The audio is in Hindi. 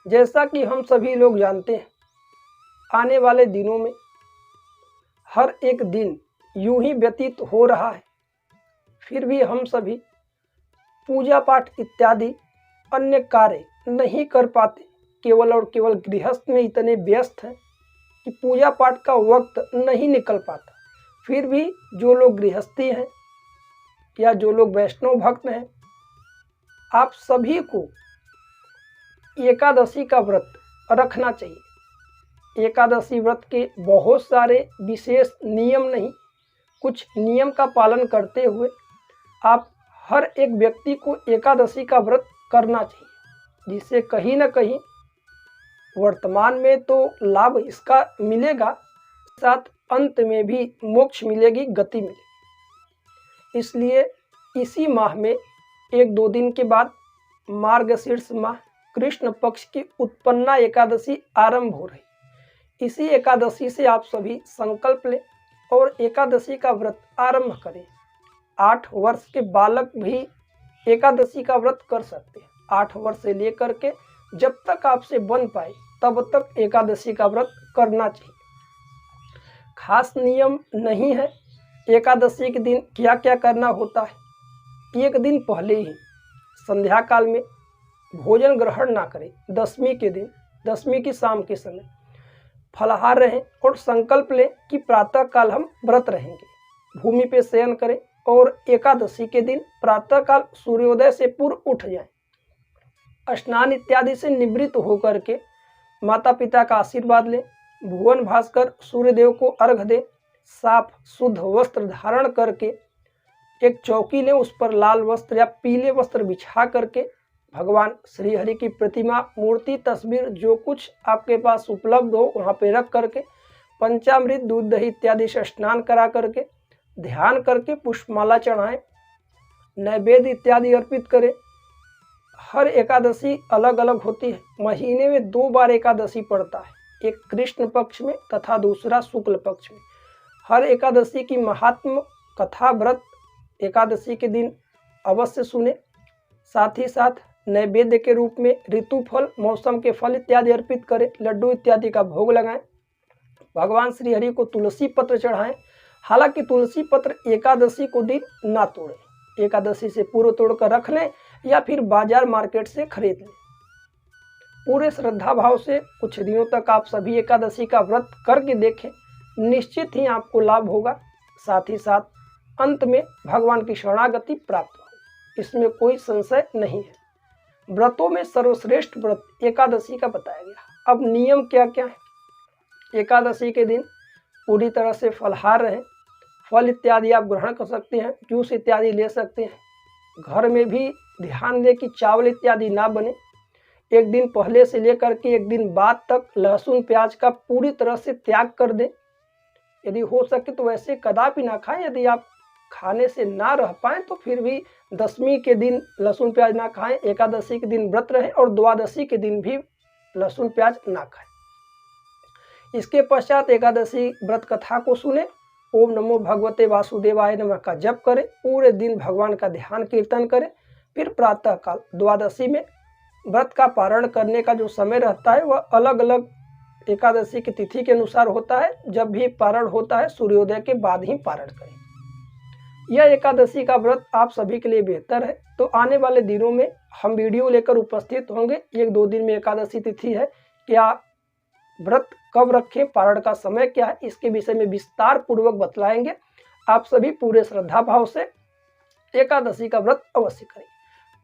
जैसा कि हम सभी लोग जानते हैं, आने वाले दिनों में हर एक दिन यूं ही व्यतीत हो रहा है, फिर भी हम सभी पूजा पाठ इत्यादि अन्य कार्य नहीं कर पाते। केवल और केवल गृहस्थ में इतने व्यस्त हैं कि पूजा पाठ का वक्त नहीं निकल पाता। फिर भी जो लोग गृहस्थी हैं या जो लोग वैष्णव भक्त हैं, आप सभी को एकादशी का व्रत रखना चाहिए। एकादशी व्रत के बहुत सारे विशेष नियम नहीं, कुछ नियम का पालन करते हुए आप हर एक व्यक्ति को एकादशी का व्रत करना चाहिए, जिससे कहीं ना कहीं वर्तमान में तो लाभ इसका मिलेगा, साथ अंत में भी मोक्ष मिलेगी, गति मिलेगी। इसलिए इसी माह में 1-2 दिन के बाद मार्गशीर्ष माह कृष्ण पक्ष की उत्पन्ना एकादशी आरंभ हो रही। इसी एकादशी से आप सभी संकल्प लें और एकादशी का व्रत आरंभ करें। 8 वर्ष के बालक भी एकादशी का व्रत कर सकते हैं। 8 वर्ष से लेकर के जब तक आपसे बन पाए तब तक एकादशी का व्रत करना चाहिए। खास नियम नहीं है एकादशी के दिन क्या क्या करना होता है। एक दिन पहले ही संध्या काल में भोजन ग्रहण ना करें। दशमी के दिन, दशमी की शाम के समय फलाहार रहें और संकल्प लें कि प्रातः काल हम व्रत रहेंगे। भूमि पे शयन करें और एकादशी के दिन प्रातः काल सूर्योदय से पूर्व उठ जाएं। स्नान इत्यादि से निवृत्त होकर के माता पिता का आशीर्वाद लें। भुवन भास्कर सूर्यदेव को अर्घ दें। साफ शुद्ध वस्त्र धारण करके एक चौकी लें, उस पर लाल वस्त्र या पीले वस्त्र बिछा करके भगवान श्री हरि की प्रतिमा, मूर्ति, तस्वीर जो कुछ आपके पास उपलब्ध हो वहाँ पे रख करके पंचामृत, दूध, दही इत्यादि से स्नान करा करके ध्यान करके पुष्पमाला चढ़ाएं, नैवेद्य इत्यादि अर्पित करें। हर एकादशी अलग अलग होती है। महीने में 2 बार एकादशी पड़ता है, एक कृष्ण पक्ष में तथा दूसरा शुक्ल पक्ष में। हर एकादशी की महात्म कथा व्रत एकादशी के दिन अवश्य सुने। साथ ही साथ नैवेद्य के रूप में ऋतु फल, मौसम के फल इत्यादि अर्पित करें, लड्डू इत्यादि का भोग लगाएं। भगवान श्री हरि को तुलसी पत्र चढ़ाएं। हालांकि तुलसी पत्र एकादशी को दिन ना तोड़ें, एकादशी से पूर्व तोड़कर रख लें या फिर बाजार मार्केट से खरीद लें। पूरे श्रद्धा भाव से कुछ दिनों तक आप सभी एकादशी का व्रत करके देखें, निश्चित ही आपको लाभ होगा। साथ ही साथ अंत में भगवान की शरणागति प्राप्त हो, इसमें कोई संशय नहीं है। व्रतों में सर्वश्रेष्ठ व्रत एकादशी का बताया गया। अब नियम क्या क्या है। एकादशी के दिन पूरी तरह से फलाहार रहें। फल इत्यादि आप ग्रहण कर सकते हैं, जूस इत्यादि ले सकते हैं। घर में भी ध्यान दें कि चावल इत्यादि ना बने। एक दिन पहले से लेकर के एक दिन बाद तक लहसुन प्याज का पूरी तरह से त्याग कर दें। यदि हो सके तो वैसे कदापि ना खाएं। यदि आप खाने से ना रह पाएँ तो फिर भी दशमी के दिन लहसुन प्याज ना खाएं, एकादशी के दिन व्रत रहें और द्वादशी के दिन भी लहसुन प्याज ना खाएं। इसके पश्चात एकादशी व्रत कथा को सुने, ओम नमो भगवते वासुदेवाय नमः का जप करें, पूरे दिन भगवान का ध्यान कीर्तन करें। फिर प्रातः काल द्वादशी में व्रत का पारण करने का जो समय रहता है वह अलग अलग एकादशी की तिथि के अनुसार होता है। जब भी पारण होता है सूर्योदय के बाद ही पारण करें। यह एकादशी का व्रत आप सभी के लिए बेहतर है। तो आने वाले दिनों में हम वीडियो लेकर उपस्थित होंगे। 1-2 दिन में एकादशी तिथि है, क्या व्रत कब रखें, पारण का समय क्या है, इसके विषय में विस्तार पूर्वक बतलाएंगे। आप सभी पूरे श्रद्धा भाव से एकादशी का व्रत अवश्य करें।